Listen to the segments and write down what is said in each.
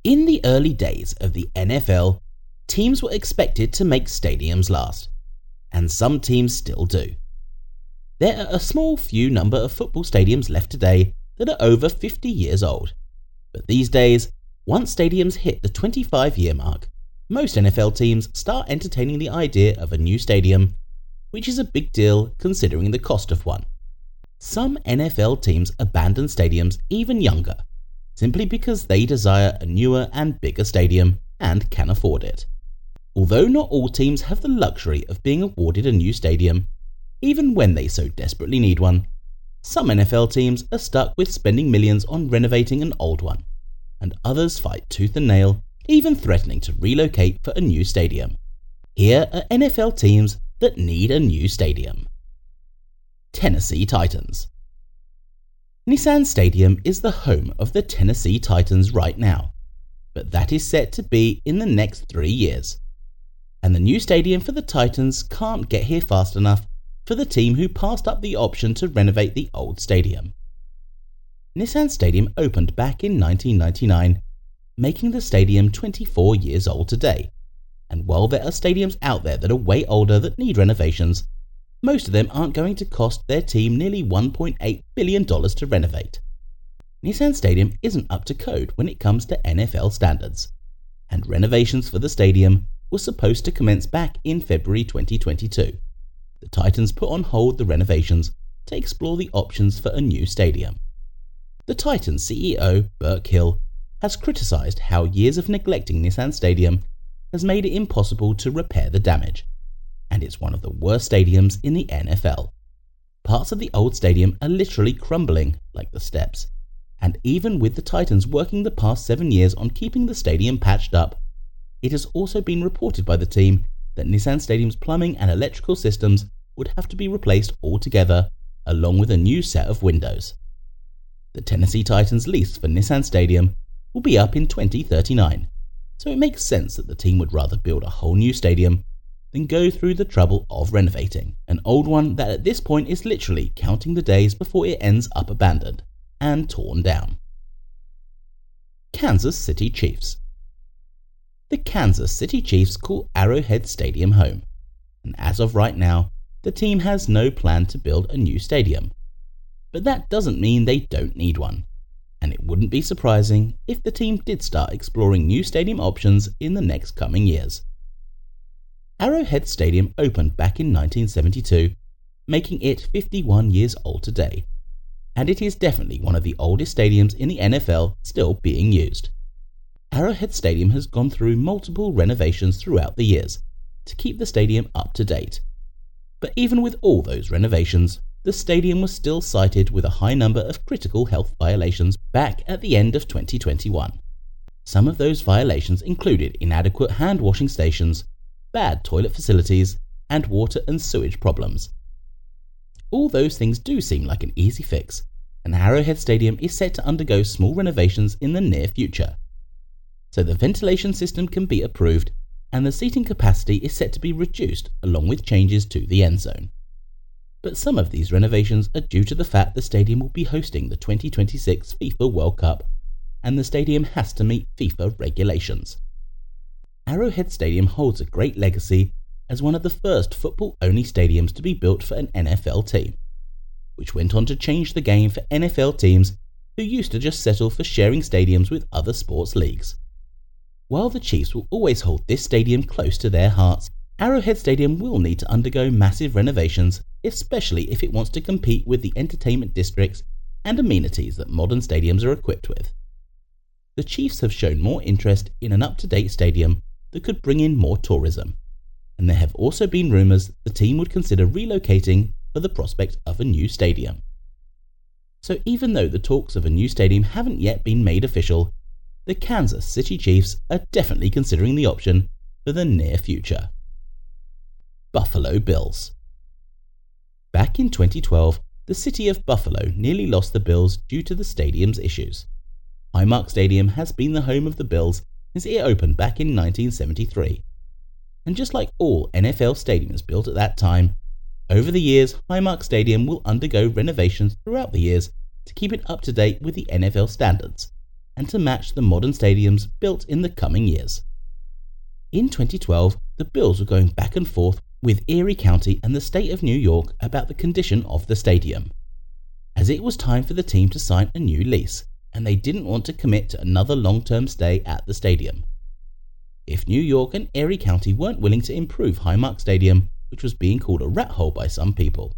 In the early days of the NFL, teams were expected to make stadiums last, and some teams still do. There are a small few number of football stadiums left today that are over 50 years old, but these days, once stadiums hit the 25-year mark, most NFL teams start entertaining the idea of a new stadium, which is a big deal considering the cost of one. Some NFL teams abandon stadiums even younger, simply because they desire a newer and bigger stadium and can afford it. Although not all teams have the luxury of being awarded a new stadium, even when they so desperately need one, some NFL teams are stuck with spending millions on renovating an old one, and others fight tooth and nail, even threatening to relocate for a new stadium. Here are NFL teams that need a new stadium. Tennessee Titans. Nissan Stadium is the home of the Tennessee Titans right now, but that is set to be in the next 3 years. And the new stadium for the Titans can't get here fast enough for the team who passed up the option to renovate the old stadium. Nissan Stadium opened back in 1999, making the stadium 24 years old today. And while there are stadiums out there that are way older that need renovations, most of them aren't going to cost their team nearly $1.8 billion to renovate. Nissan Stadium isn't up to code when it comes to NFL standards, and renovations for the stadium were supposed to commence back in February 2022. The Titans put on hold the renovations to explore the options for a new stadium. The Titans CEO, Burke Hill, has criticized how years of neglecting Nissan Stadium has made it impossible to repair the damage, and it's one of the worst stadiums in the NFL. Parts of the old stadium are literally crumbling, like the steps, and even with the Titans working the past 7 years on keeping the stadium patched up, it has also been reported by the team that Nissan Stadium's plumbing and electrical systems would have to be replaced altogether, along with a new set of windows. The Tennessee Titans' lease for Nissan Stadium will be up in 2039, so it makes sense that the team would rather build a whole new stadium than go through the trouble of renovating an old one that at this point is literally counting the days before it ends up abandoned and torn down. Kansas City Chiefs. The Kansas City Chiefs call Arrowhead Stadium home, and as of right now, the team has no plan to build a new stadium. But that doesn't mean they don't need one, and it wouldn't be surprising if the team did start exploring new stadium options in the next coming years. Arrowhead Stadium opened back in 1972, making it 51 years old today, and it is definitely one of the oldest stadiums in the NFL still being used. Arrowhead Stadium has gone through multiple renovations throughout the years to keep the stadium up to date, but even with all those renovations, the stadium was still cited with a high number of critical health violations back at the end of 2021. Some of those violations included inadequate hand washing stations, bad toilet facilities, and water and sewage problems. All those things do seem like an easy fix, and Arrowhead Stadium is set to undergo small renovations in the near future. So the ventilation system can be improved, and the seating capacity is set to be reduced along with changes to the end zone. But some of these renovations are due to the fact the stadium will be hosting the 2026 FIFA World Cup, and the stadium has to meet FIFA regulations. Arrowhead Stadium holds a great legacy as one of the first football-only stadiums to be built for an NFL team, which went on to change the game for NFL teams who used to just settle for sharing stadiums with other sports leagues. While the Chiefs will always hold this stadium close to their hearts, Arrowhead Stadium will need to undergo massive renovations, especially if it wants to compete with the entertainment districts and amenities that modern stadiums are equipped with. The Chiefs have shown more interest in an up-to-date stadium that could bring in more tourism, and there have also been rumours the team would consider relocating for the prospect of a new stadium. So even though the talks of a new stadium haven't yet been made official, the Kansas City Chiefs are definitely considering the option for the near future. Buffalo Bills. Back in 2012, the city of Buffalo nearly lost the Bills due to the stadium's issues. Highmark Stadium has been the home of the Bills since it opened back in 1973. And just like all NFL stadiums built at that time, over the years Highmark Stadium will undergo renovations throughout the years to keep it up to date with the NFL standards, and to match the modern stadiums built in the coming years. In 2012, the Bills were going back and forth with Erie County and the state of New York about the condition of the stadium, as it was time for the team to sign a new lease, and they didn't want to commit to another long-term stay at the stadium. If New York and Erie County weren't willing to improve Highmark Stadium, which was being called a rat hole by some people.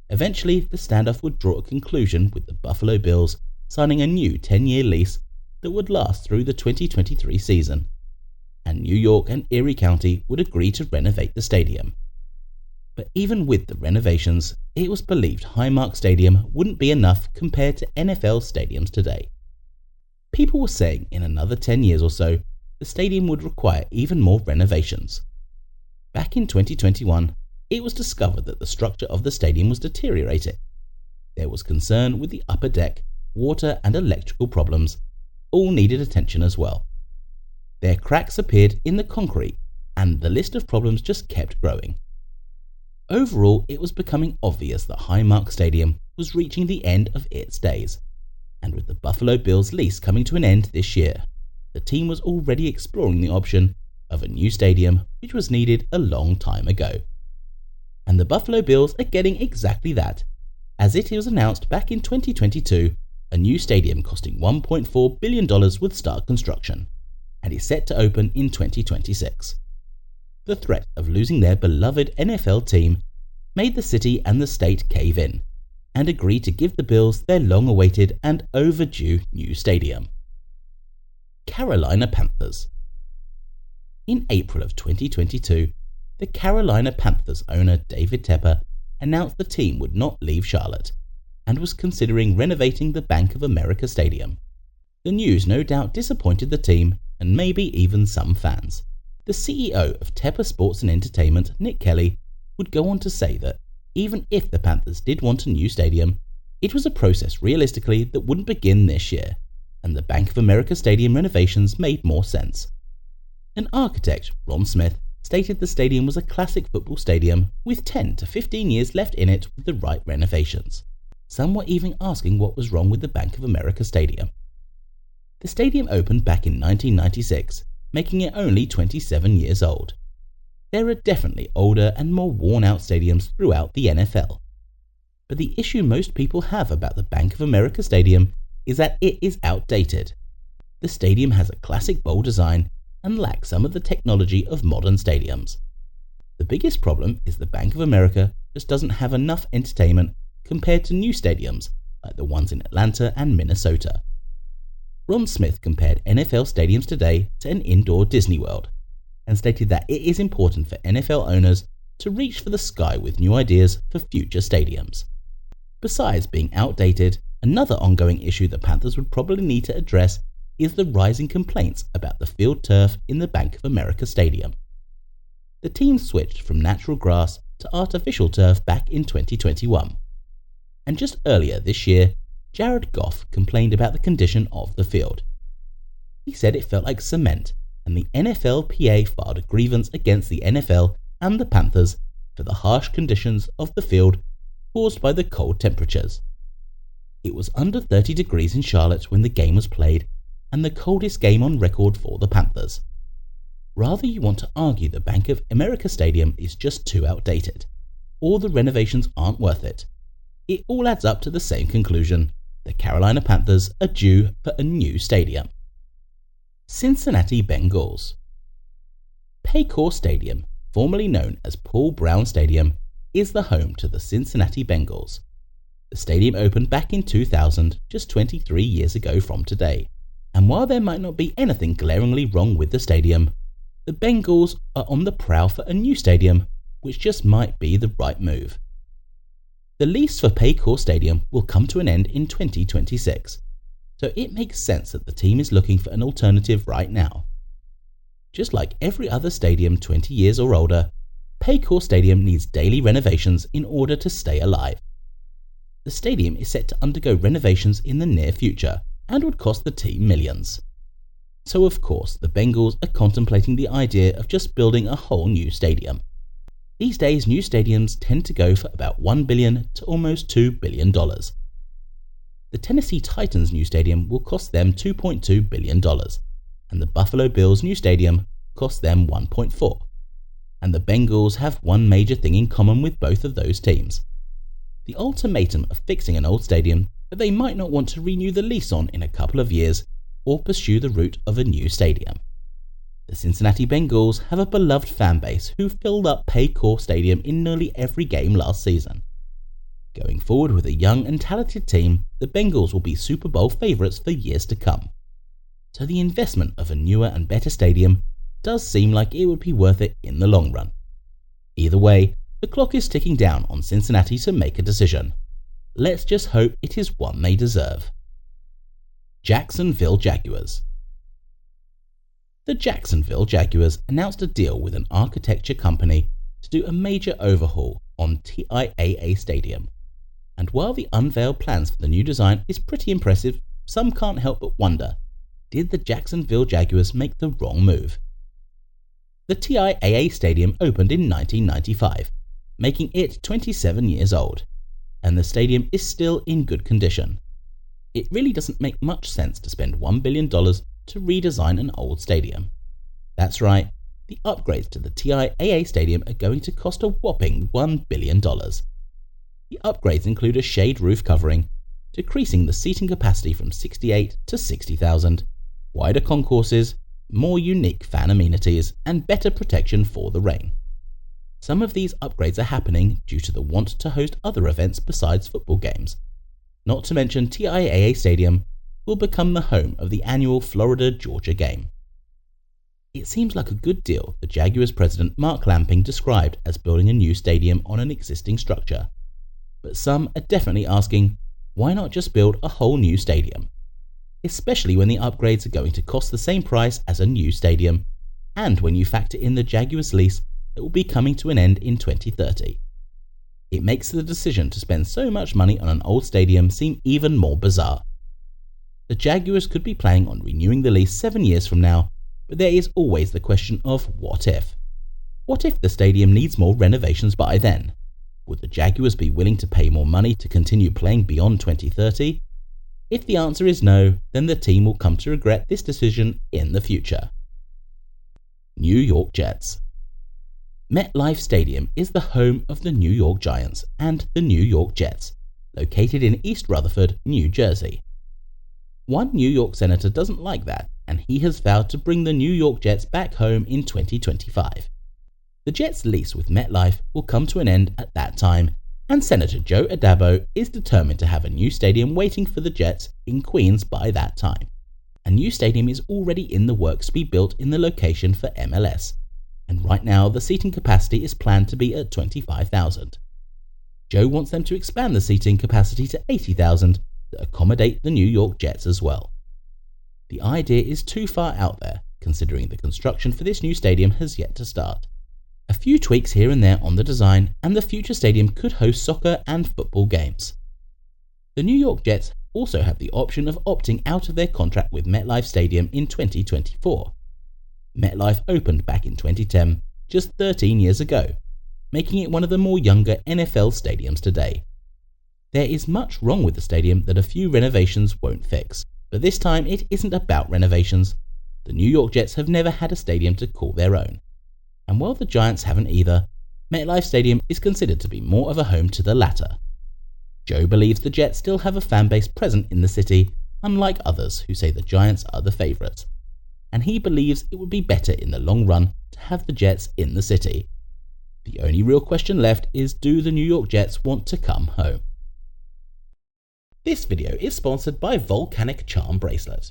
Eventually, the standoff would draw a conclusion with the Buffalo Bills signing a new 10-year lease that would last through the 2023 season, and New York and Erie County would agree to renovate the stadium. But even with the renovations, it was believed Highmark Stadium wouldn't be enough compared to NFL stadiums today. People were saying in another 10 years or so, the stadium would require even more renovations. Back in 2021, it was discovered that the structure of the stadium was deteriorating. There was concern with the upper deck, water and electrical problems, all needed attention as well. Their cracks appeared in the concrete, and the list of problems just kept growing. Overall, it was becoming obvious that Highmark Stadium was reaching the end of its days, and with the Buffalo Bills lease coming to an end this year, the team was already exploring the option of a new stadium, which was needed a long time ago. And the Buffalo Bills are getting exactly that, as it was announced back in 2022, a new stadium costing $1.4 billion would start construction, and is set to open in 2026. The threat of losing their beloved NFL team made the city and the state cave in, and agree to give the Bills their long-awaited and overdue new stadium. Carolina Panthers. In April of 2022, the Carolina Panthers owner David Tepper announced the team would not leave Charlotte, and was considering renovating the Bank of America Stadium. The news no doubt disappointed the team, and maybe even some fans. The CEO of Tepper Sports and Entertainment, Nick Kelly, would go on to say that even if the Panthers did want a new stadium, it was a process realistically that wouldn't begin this year, and the Bank of America Stadium renovations made more sense. An architect, Ron Smith, stated the stadium was a classic football stadium with 10 to 15 years left in it with the right renovations. Some were even asking what was wrong with the Bank of America Stadium. The stadium opened back in 1996, making it only 27 years old. There are definitely older and more worn-out stadiums throughout the NFL. But the issue most people have about the Bank of America Stadium is that it is outdated. The stadium has a classic bowl design and lacks some of the technology of modern stadiums. The biggest problem is the Bank of America just doesn't have enough entertainment compared to new stadiums like the ones in Atlanta and Minnesota. Ron Smith compared NFL stadiums today to an indoor Disney World, and stated that it is important for NFL owners to reach for the sky with new ideas for future stadiums. Besides being outdated, another ongoing issue the Panthers would probably need to address is the rising complaints about the field turf in the Bank of America Stadium. The team switched from natural grass to artificial turf back in 2021. And just earlier this year, Jared Goff complained about the condition of the field. He said it felt like cement, and the NFLPA filed a grievance against the NFL and the Panthers for the harsh conditions of the field caused by the cold temperatures. It was under 30 degrees in Charlotte when the game was played, and the coldest game on record for the Panthers. Rather you want to argue the Bank of America Stadium is just too outdated, or the renovations aren't worth it. It all adds up to the same conclusion: the Carolina Panthers are due for a new stadium. Cincinnati Bengals. Paycor Stadium, formerly known as Paul Brown Stadium, is the home to the Cincinnati Bengals. The stadium opened back in 2000, just 23 years ago from today. And while there might not be anything glaringly wrong with the stadium, the Bengals are on the prowl for a new stadium, which just might be the right move. The lease for Paycor Stadium will come to an end in 2026, so it makes sense that the team is looking for an alternative right now. Just like every other stadium 20 years or older, Paycor Stadium needs daily renovations in order to stay alive. The stadium is set to undergo renovations in the near future and would cost the team millions. So of course the Bengals are contemplating the idea of just building a whole new stadium. These days new stadiums tend to go for about $1 billion to almost $2 billion. The Tennessee Titans' new stadium will cost them $2.2 billion, and the Buffalo Bills' new stadium cost them $1.4. And the Bengals have one major thing in common with both of those teams: the ultimatum of fixing an old stadium that they might not want to renew the lease on in a couple of years or pursue the route of a new stadium. The Cincinnati Bengals have a beloved fan base who filled up Paycor Stadium in nearly every game last season. Going forward with a young and talented team, the Bengals will be Super Bowl favourites for years to come. So the investment of a newer and better stadium does seem like it would be worth it in the long run. Either way, the clock is ticking down on Cincinnati to make a decision. Let's just hope it is one they deserve. Jacksonville Jaguars. The Jacksonville Jaguars announced a deal with an architecture company to do a major overhaul on TIAA Stadium. And while the unveiled plans for the new design is pretty impressive, some can't help but wonder, did the Jacksonville Jaguars make the wrong move? The TIAA Stadium opened in 1995, making it 27 years old, and the stadium is still in good condition. It really doesn't make much sense to spend $1 billion to redesign an old stadium. That's right, the upgrades to the TIAA Stadium are going to cost a whopping $1 billion. The upgrades include a shade roof covering, decreasing the seating capacity from 68 to 60,000, wider concourses, more unique fan amenities, and better protection for the rain. Some of these upgrades are happening due to the want to host other events besides football games. Not to mention TIAA Stadium will become the home of the annual Florida-Georgia game. It seems like a good deal the Jaguars president Mark Lamping described as building a new stadium on an existing structure. But some are definitely asking, why not just build a whole new stadium? Especially when the upgrades are going to cost the same price as a new stadium, and when you factor in the Jaguars lease that will be coming to an end in 2030. It makes the decision to spend so much money on an old stadium seem even more bizarre. The Jaguars could be planning on renewing the lease 7 years from now, but there is always the question of what if? What if the stadium needs more renovations by then? Would the Jaguars be willing to pay more money to continue playing beyond 2030? If the answer is no, then the team will come to regret this decision in the future. New York Jets. MetLife Stadium is the home of the New York Giants and the New York Jets, located in East Rutherford, New Jersey. One New York senator doesn't like that, and he has vowed to bring the New York Jets back home in 2025. The Jets' lease with MetLife will come to an end at that time, and Senator Joe Addabbo is determined to have a new stadium waiting for the Jets in Queens by that time. A new stadium is already in the works to be built in the location for MLS, and right now the seating capacity is planned to be at 25,000. Joe wants them to expand the seating capacity to 80,000 to accommodate the New York Jets as well. The idea is too far out there, considering the construction for this new stadium has yet to start. A few tweaks here and there on the design, and the future stadium could host soccer and football games. The New York Jets also have the option of opting out of their contract with MetLife Stadium in 2024. MetLife opened back in 2010, just 13 years ago, making it one of the more younger NFL stadiums today. There is much wrong with the stadium that a few renovations won't fix, but this time it isn't about renovations. The New York Jets have never had a stadium to call their own. And while the Giants haven't either, MetLife Stadium is considered to be more of a home to the latter. Joe believes the Jets still have a fan base present in the city, unlike others who say the Giants are the favourites. And he believes it would be better in the long run to have the Jets in the city. The only real question left is, do the New York Jets want to come home? This video is sponsored by Volcanic Charm Bracelet.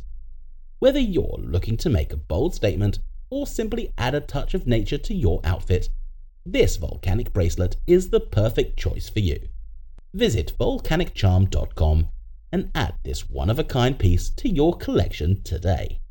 Whether you're looking to make a bold statement or simply add a touch of nature to your outfit, this volcanic bracelet is the perfect choice for you. Visit volcaniccharm.com and add this one-of-a-kind piece to your collection today.